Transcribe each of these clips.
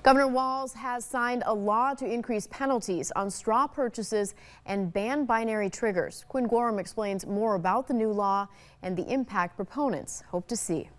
Governor Walz has signed a law to increase penalties on straw purchases and ban binary triggers. Quinn Gorham explains more about the new law and the impact proponents hope to see.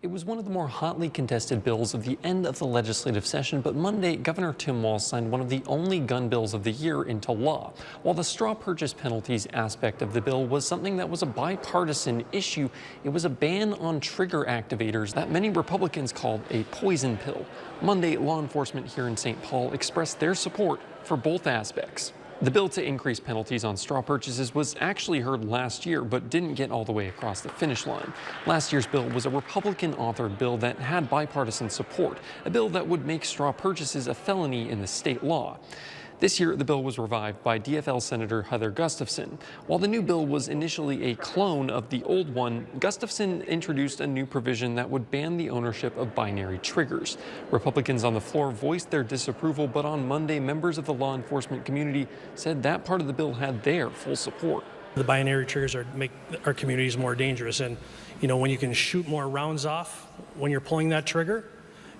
It was one of the more hotly contested bills of the end of the legislative session, but Monday, Governor Tim Walz signed one of the only gun bills of the year into law. While the straw purchase penalties aspect of the bill was something that was a bipartisan issue, it was a ban on trigger activators that many Republicans called a poison pill. Monday, law enforcement here in St. Paul expressed their support for both aspects. The bill to increase penalties on straw purchases was actually heard last year, but didn't get all the way across the finish line. Last year's bill was a Republican-authored bill that had bipartisan support, a bill that would make straw purchases a felony in the state law. This year, the bill was revived by DFL Senator Heather Gustafson. While the new bill was initially a clone of the old one, Gustafson introduced a new provision that would ban the ownership of binary triggers. Republicans on the floor voiced their disapproval, but on Monday, members of the law enforcement community said that part of the bill had their full support. The binary triggers make our communities more dangerous, and when you can shoot more rounds off when you're pulling that trigger,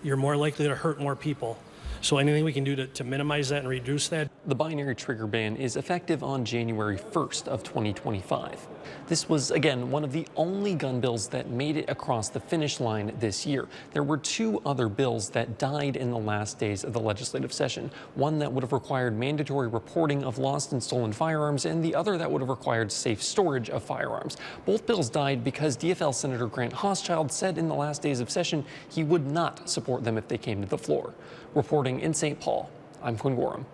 you're more likely to hurt more people. So anything we can do to minimize that and reduce that. The binary trigger ban is effective on January 1st of 2025. This was, again, one of the only gun bills that made it across the finish line this year. There were two other bills that died in the last days of the legislative session. One that would have required mandatory reporting of lost and stolen firearms, and the other that would have required safe storage of firearms. Both bills died because DFL Senator Grant Hochschild said in the last days of session he would not support them if they came to the floor. Reporting in St. Paul, I'm Quinn Gorham.